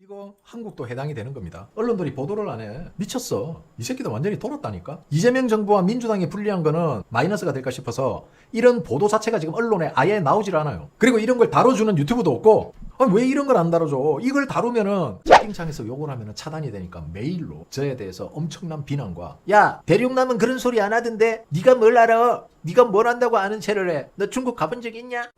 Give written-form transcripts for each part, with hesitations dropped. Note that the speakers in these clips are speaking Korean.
이거 한국도 해당이 되는 겁니다. 언론들이 보도를 안 해. 미쳤어. 이 새끼들 완전히 돌았다니까. 이재명 정부와 민주당이 불리한 거는 마이너스가 될까 싶어서 이런 보도 자체가 지금 언론에 아예 나오질 않아요. 그리고 이런 걸 다뤄주는 유튜브도 없고, 왜 이런 걸 안 다뤄줘? 이걸 다루면은 채팅창에서 욕을 하면은 차단이 되니까 메일로 저에 대해서 엄청난 비난과, 야 대륙남은 그런 소리 안 하던데 네가 뭘 알아? 네가 뭘 안다고 아는 체를 해? 너 중국 가본 적 있냐?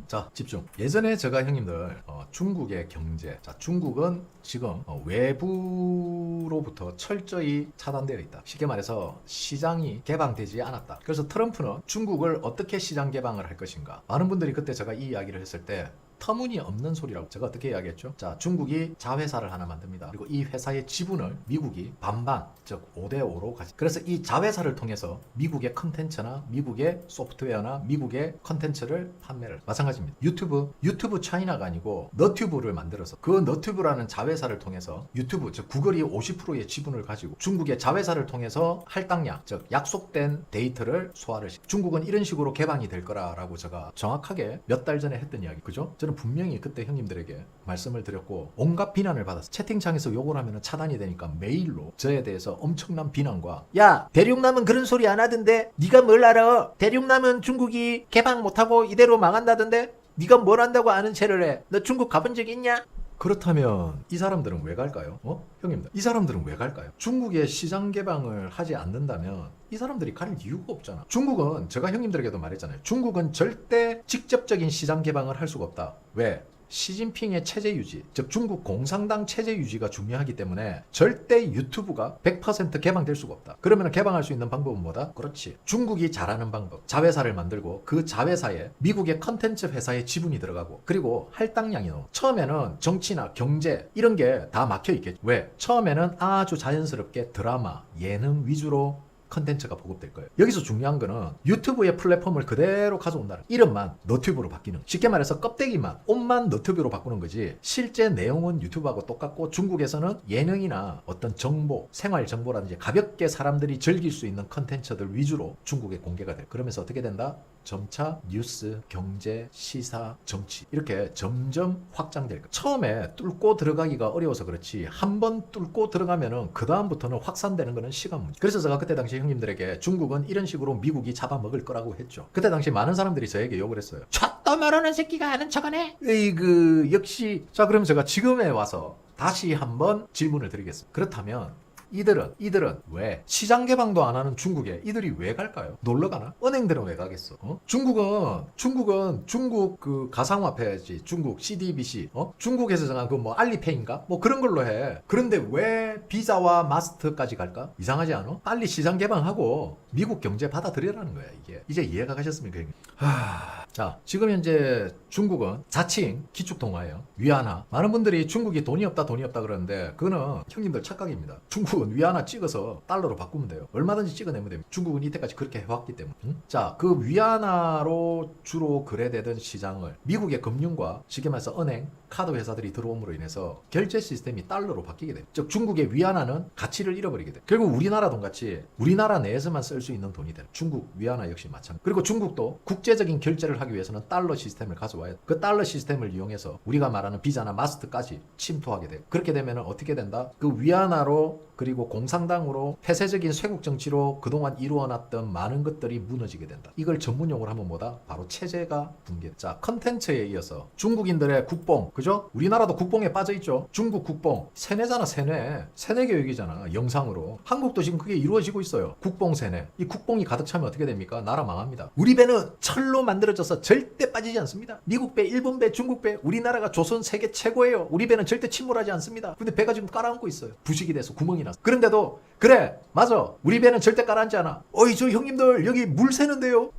자, 집중. 예전에 제가 형님들 중국의 경제, 자 중국은 지금 외부로부터 철저히 차단되어 있다. 쉽게 말해서 시장이 개방되지 않았다. 그래서 트럼프는 중국을 어떻게 시장 개방을 할 것인가. 많은 분들이 그때 제가 이 이야기를 했을 때 터무니없는 소리라고 제가 어떻게 이야기했죠? 자, 중국이 자회사를 하나 만듭니다. 그리고 이 회사의 지분을 미국이 반반, 즉 5대5로 가지. 그래서 이 자회사를 통해서 미국의 컨텐츠나 미국의 소프트웨어나 미국의 컨텐츠를 판매를. 마찬가지입니다. 유튜브 차이나가 아니고 너튜브를 만들어서 그 너튜브라는 자회사를 통해서 유튜브, 즉 구글이 50%의 지분을 가지고 중국의 자회사를 통해서 할당량, 즉 약속된 데이터를 소화를 시킵니다. 중국은 이런 식으로 개방이 될 거라고 제가 정확하게 몇 달 전에 했던 이야기. 그죠? 저는 분명히 그때 형님들에게 말씀을 드렸고 온갖 비난을 받았어요. 채팅창에서 욕을 하면 차단이 되니까 메일로 저에 대해서 엄청난 비난과, 야 대륙남은 그런 소리 안 하던데 네가 뭘 알아? 대륙남은 중국이 개방 못하고 이대로 망한다던데 네가 뭘 안다고 아는 체를 해? 너 중국 가본 적 있냐? 그렇다면 이 사람들은 왜 갈까요? 형님들, 이 사람들은 왜 갈까요? 중국의 시장 개방을 하지 않는다면 이 사람들이 갈 이유가 없잖아. 중국은, 제가 형님들에게도 말했잖아요. 중국은 절대 직접적인 시장 개방을 할 수가 없다. 왜? 시진핑의 체제 유지, 즉 중국 공산당 체제 유지가 중요하기 때문에 절대 유튜브가 100% 개방될 수가 없다. 그러면 개방할 수 있는 방법은 뭐다? 그렇지, 중국이 잘하는 방법, 자회사를 만들고 그 자회사에 미국의 컨텐츠 회사의 지분이 들어가고, 그리고 할당량이 넣어. 처음에는 정치나 경제 이런 게 다 막혀 있겠지. 왜? 처음에는 아주 자연스럽게 드라마, 예능 위주로 컨텐츠가 보급될 거예요. 여기서 중요한 거는 유튜브의 플랫폼을 그대로 가져온다는, 이름만 너튜브로 바뀌는, 쉽게 말해서 껍데기만, 옷만 너튜브로 바꾸는 거지 실제 내용은 유튜브하고 똑같고, 중국에서는 예능이나 어떤 정보, 생활 정보라든지 가볍게 사람들이 즐길 수 있는 컨텐츠들 위주로 중국에 공개가 돼. 그러면서 어떻게 된다? 점차 뉴스, 경제, 시사, 정치 이렇게 점점 확장될 거예요. 처음에 뚫고 들어가기가 어려워서 그렇지 한번 뚫고 들어가면은 그 다음부터는 확산되는 거는 시간 문제. 그래서 제가 그때 당시 형님들에게 중국은 이런 식으로 미국이 잡아먹을 거라고 했죠. 그때 당시 많은 사람들이 저에게 욕을 했어요. 쳤다 말하는 새끼가 아는 척하네. 으이그 역시. 자, 그럼 제가 지금에 와서 다시 한번 질문을 드리겠습니다. 그렇다면 이들은 왜 시장 개방도 안 하는 중국에 이들이 왜 갈까요? 놀러 가나? 은행들은 왜 가겠어? 중국은 중국 그 가상화폐지, 중국 CDBC, 중국에서 정한 그 뭐 알리페이인가? 뭐 그런 걸로 해. 그런데 왜 비자와 마스터까지 갈까? 이상하지 않아? 빨리 시장 개방하고 미국 경제 받아들여라는 거야, 이게. 이제 이해가 가셨습니까, 형님? 자, 지금 현재 중국은 자칭 기축통화예요. 위안화. 많은 분들이 중국이 돈이 없다 그러는데 그거는 형님들 착각입니다. 중국은 위안화 찍어서 달러로 바꾸면 돼요. 얼마든지 찍어내면 됩니다. 중국은 이때까지 그렇게 해왔기 때문에. 자, 그 위안화로 주로 거래되던 시장을 미국의 금융과 쉽게 말해서 은행, 카드 회사들이 들어옴으로 인해서 결제 시스템이 달러로 바뀌게 됩니다. 즉 중국의 위안화는 가치를 잃어버리게 돼요. 결국 우리나라 돈같이 우리나라 내에서만 쓸 수 있는 돈이 돼요. 중국 위안화 역시 마찬가지. 그리고 중국도 국제적인 결제를 하기 위해서는 달러 시스템을 가져와야 돼. 그 달러 시스템을 이용해서 우리가 말하는 비자나 마스터까지 침투하게 돼요. 그렇게 되면 어떻게 된다? 그 위안화로, 그리고 공산당으로, 폐쇄적인 쇄국 정치로 그동안 이루어놨던 많은 것들이 무너지게 된다. 이걸 전문용어로 하면 뭐다? 바로 체제가 붕괴. 자, 컨텐츠에 이어서 중국인들의 국뽕, 그죠? 우리나라도 국뽕에 빠져있죠. 중국 국뽕 세뇌잖아. 세뇌 교육이잖아. 영상으로. 한국도 지금 그게 이루어지고 있어요. 국뽕 세뇌. 이 국뽕이 가득 차면 어떻게 됩니까? 나라 망합니다. 우리 배는 철로 만들어져서 절대 빠지지 않습니다. 미국 배, 일본 배, 중국 배, 우리나라가 조선 세계 최고예요. 우리 배는 절대 침몰하지 않습니다. 근데 배가 지금 깔아앉고 있어요. 부식이 돼서 구멍이 나서. 그런데도 그래, 맞아, 우리 배는 절대 깔아앉지 않아. 어이, 저 형님들 여기 물 새는데요?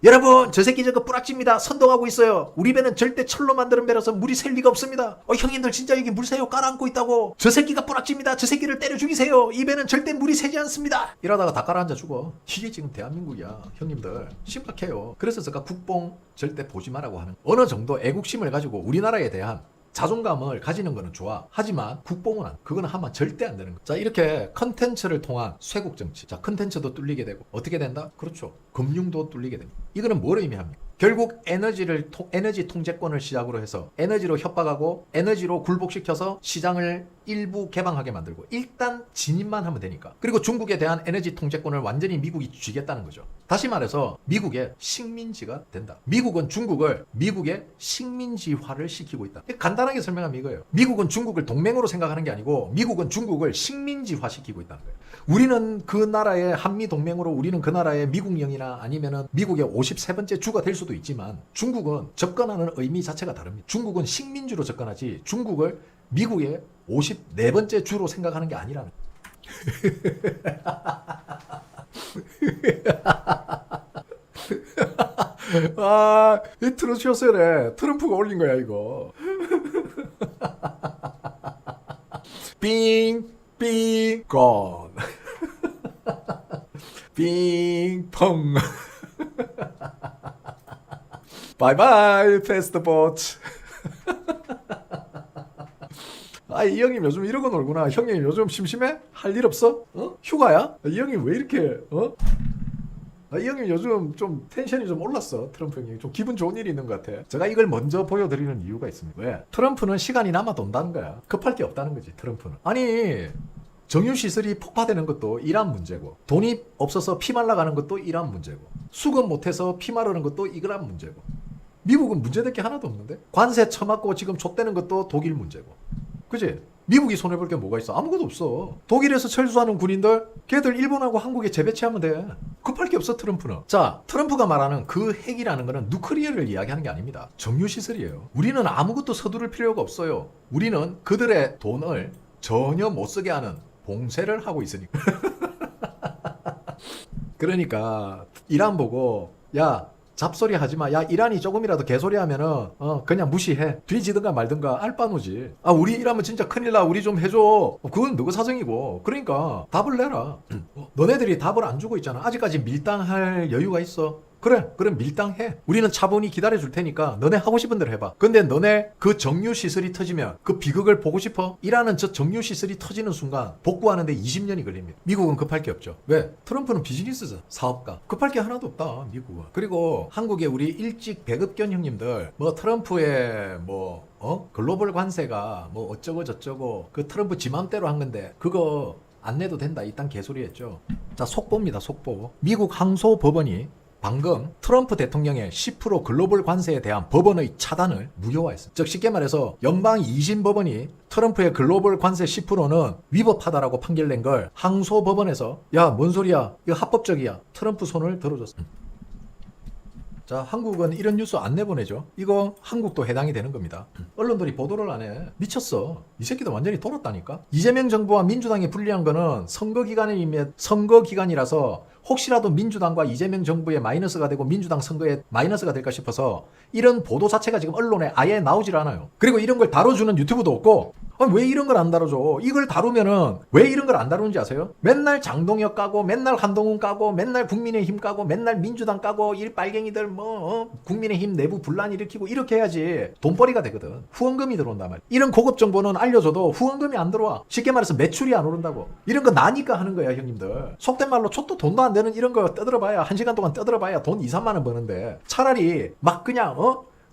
여러분, 저 새끼 저거 뿌락집니다. 선동하고 있어요. 우리 배는 절대 철로 만드는 배라서 물이 셀 리가 없습니다. 형님들 진짜 여기 물 새요, 깔아앉고 있다고. 저 새끼가 뿌락집니다. 저 새끼를 때려 죽이세요. 이 배는 절대 물이 새지 않습니다. 이러다가 다 깔아앉아 죽어. 이게 지금 대한민국이야. 형님들 심각해요. 그래서 제가 국뽕 절대 보지 마라고 하는, 어느 정도 애국심을 가지고 우리나라에 대한 자존감을 가지는 거는 좋아. 하지만 국뽕은 그거는 하면 절대 안 되는 거야. 자, 이렇게 컨텐츠를 통한 쇄국 정치. 자, 컨텐츠도 뚫리게 되고 어떻게 된다? 그렇죠, 금융도 뚫리게 됩니다. 이거는 뭘 의미합니까? 결국 에너지 통제권을 시작으로 해서 에너지로 협박하고 에너지로 굴복시켜서 시장을 일부 개방하게 만들고 일단 진입만 하면 되니까. 그리고 중국에 대한 에너지 통제권을 완전히 미국이 쥐겠다는 거죠. 다시 말해서 미국의 식민지가 된다. 미국은 중국을 미국의 식민지화를 시키고 있다. 간단하게 설명하면 이거예요. 미국은 중국을 동맹으로 생각하는 게 아니고 미국은 중국을 식민지화 시키고 있다는 거예요. 우리는 그 나라의 한미 동맹으로 우리는 그 나라의 미국령이나 아니면은 미국의 53번째 주가 될 수도 있지만 중국은 접근하는 의미 자체가 다릅니다. 중국은 식민지로 접근하지 중국을 미국의 54번째 주로 생각하는 게 아니라는 아, 이 트루쇼스래. 트럼프가 올린 거야 이거. 빙 건 빙펑 바이바이 패스트보트. 아, 이 형님 요즘 이러고 놀구나. 형님 요즘 심심해? 할 일 없어? 휴가야? 이 형님 왜 이렇게 이 형님 요즘 좀 텐션이 좀 올랐어. 트럼프 형님 좀 기분 좋은 일이 있는 것 같아. 제가 이걸 먼저 보여드리는 이유가 있습니다. 왜? 트럼프는 시간이 남아 돈다는 거야. 급할 게 없다는 거지 트럼프는. 아니 정유시설이 폭파되는 것도 이란 문제고, 돈이 없어서 피 말라가는 것도 이란 문제고, 수급 못해서 피 마르는 것도 이란 문제고, 미국은 문제될 게 하나도 없는데? 관세 처맞고 지금 좆되는 것도 독일 문제고. 그치? 미국이 손해볼 게 뭐가 있어? 아무것도 없어. 독일에서 철수하는 군인들 걔들 일본하고 한국에 재배치하면 돼. 급할 게 없어 트럼프는. 자, 트럼프가 말하는 그 핵이라는 거는 누클리어를 이야기하는 게 아닙니다. 정유시설이에요. 우리는 아무것도 서두를 필요가 없어요. 우리는 그들의 돈을 전혀 못 쓰게 하는 봉쇄를 하고 있으니까. 그러니까 이란 보고 야 잡소리 하지마. 야 이란이 조금이라도 개소리 하면은 그냥 무시해. 뒤지든가 말든가 알바노지. 아 우리 이라면 진짜 큰일나. 우리 좀 해줘. 그건 너가 사정이고. 그러니까 답을 내라. 너네들이 답을 안 주고 있잖아. 아직까지 밀당할 여유가 있어. 그래 그럼 밀당해. 우리는 차분히 기다려줄 테니까 너네 하고 싶은 대로 해봐. 근데 너네 그 정유시설이 터지면 그 비극을 보고 싶어? 이라는 저 정유시설이 터지는 순간 복구하는데 20년이 걸립니다. 미국은 급할 게 없죠. 왜? 트럼프는 비즈니스잖아. 사업가. 급할 게 하나도 없다 미국은. 그리고 한국에 우리 일찍 배급견 형님들 뭐 트럼프의 뭐 글로벌 관세가 뭐 어쩌고 저쩌고 그 트럼프 지 맘대로 한 건데 그거 안 내도 된다 이딴 개소리 했죠. 자 속보입니다. 속보. 미국 항소법원이 방금 트럼프 대통령의 10% 글로벌 관세에 대한 법원의 차단을 무효화했습니다. 즉 쉽게 말해서 연방 2심 법원이 트럼프의 글로벌 관세 10%는 위법하다라고 판결낸 걸 항소법원에서 야 뭔 소리야 이거 합법적이야 트럼프 손을 들어줬습니다. 자, 한국은 이런 뉴스 안 내보내죠. 이거 한국도 해당이 되는 겁니다. 언론들이 보도를 안 해. 미쳤어. 이 새끼들 완전히 돌았다니까. 이재명 정부와 민주당이 불리한 거는 선거 기간이라서 혹시라도 민주당과 이재명 정부에 마이너스가 되고 민주당 선거에 마이너스가 될까 싶어서 이런 보도 자체가 지금 언론에 아예 나오질 않아요. 그리고 이런 걸 다뤄주는 유튜브도 없고 왜 이런 걸 안 다뤄줘? 이걸 다루면은 왜 이런 걸 안 다루는지 아세요? 맨날 장동혁 까고 맨날 한동훈 까고 맨날 국민의힘 까고 맨날 민주당 까고 일빨갱이들 국민의힘 내부 분란 일으키고 이렇게 해야지 돈벌이가 되거든. 후원금이 들어온단 말이야. 이런 고급 정보는 알려줘도 후원금이 안 들어와. 쉽게 말해서 매출이 안 오른다고. 이런 거 나니까 하는 거야 형님들. 속된 말로 촛도 돈도 안 되는 이런 거 떠들어봐야 1시간 동안 떠들어봐야 돈 2, 3만 원 버는데 차라리 막 그냥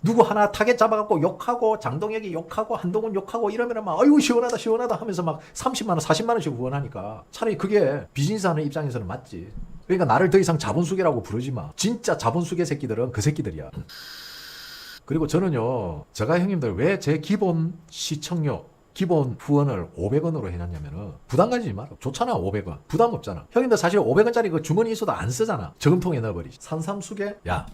누구 하나 타겟 잡아갖고 욕하고 장동혁이 욕하고 한동훈 욕하고 이러면 막 아이고 시원하다 시원하다 하면서 막 30만 원 40만 원씩 후원하니까 차라리 그게 비즈니스 하는 입장에서는 맞지. 그러니까 나를 더 이상 자본수계라고 부르지 마. 진짜 자본수계 새끼들은 그 새끼들이야. 그리고 저는요 제가 형님들 왜 제 기본 시청료 기본 후원을 500원으로 해놨냐면은 부담 가지지 마라. 좋잖아 500원. 부담 없잖아. 형님들 사실 500원짜리 그 주머니 있어도 안 쓰잖아. 저금통에 넣어버리지. 산삼수계? 야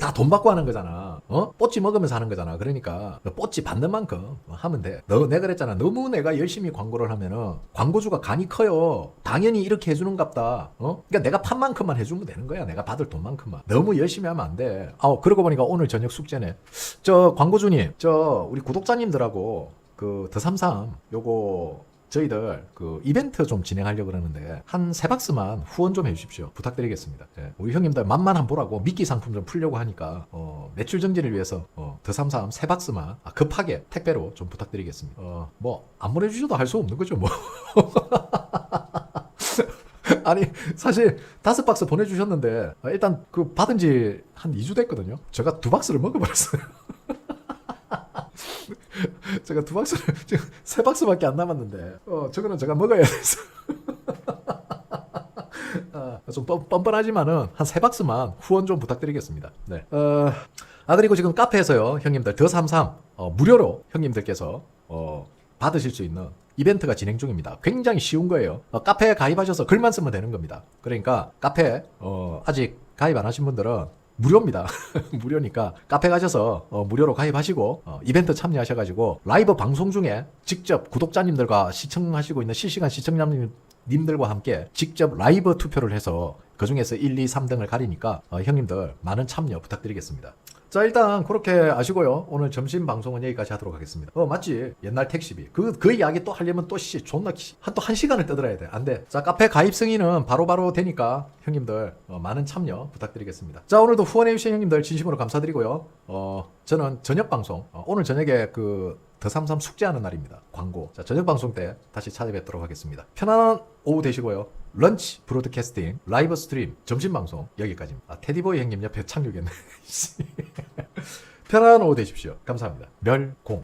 다 돈 받고 하는 거잖아. 뽀찌 먹으면서 하는 거잖아. 그러니까 뽀찌 받는 만큼 하면 돼. 내가 그랬잖아. 너무 내가 열심히 광고를 하면은 광고주가 간이 커요. 당연히 이렇게 해주는갑다. 그러니까 내가 판 만큼만 해주면 되는 거야. 내가 받을 돈만큼만. 너무 열심히 하면 안 돼. 그러고 보니까 오늘 저녁 숙제네. 저 광고주님, 우리 구독자님들하고 그 더삼삼 요거 저희들 그 이벤트 좀 진행하려고 그러는데 한 3박스만 후원 좀 해주십시오. 부탁드리겠습니다. 예. 우리 형님들 맛만 한 보라고 미끼 상품 좀 풀려고 하니까 매출 증진을 위해서 더삼삼 3박스만 급하게 택배로 좀 부탁드리겠습니다. 뭐 안 보내주셔도 할 수 없는 거죠 뭐. 아니 사실 5박스 보내주셨는데 일단 그 받은 지 한 2주 됐거든요. 제가 2박스를 먹어버렸어요. 제가 2박스를 지금 3박스밖에 안 남았는데 저거는 제가 먹어야 돼서 좀 뻔뻔하지만은 한 3박스만 후원 좀 부탁드리겠습니다. 네. 그리고 지금 카페에서요 형님들 더33 무료로 형님들께서 받으실 수 있는 이벤트가 진행 중입니다. 굉장히 쉬운 거예요. 카페에 가입하셔서 글만 쓰면 되는 겁니다. 그러니까 카페 아직 가입 안 하신 분들은 무료입니다. 무료니까 카페 가셔서 무료로 가입하시고 이벤트 참여하셔가지고 라이브 방송 중에 직접 구독자님들과 시청하시고 있는 실시간 시청자님들과 함께 직접 라이브 투표를 해서 그 중에서 1, 2, 3등을 가리니까 형님들 많은 참여 부탁드리겠습니다. 자 일단 그렇게 아시고요. 오늘 점심 방송은 여기까지 하도록 하겠습니다. 맞지? 옛날 택시비. 그 이야기 또 하려면 또 존나 또 1시간을 떠들어야 돼. 안 돼. 자 카페 가입 승인은 바로바로 되니까 형님들 많은 참여 부탁드리겠습니다. 자 오늘도 후원해주신 형님들 진심으로 감사드리고요. 저는 저녁 방송 오늘 저녁에 더33 숙제하는 날입니다. 광고. 자 저녁 방송 때 다시 찾아뵙도록 하겠습니다. 편안한 오후 되시고요. 런치 브로드캐스팅 라이브 스트림 점심 방송 여기까지입니다. 테디보이 형님 옆에 착륙했네. 편안한 오후 되십시오. 감사합니다. 멸공.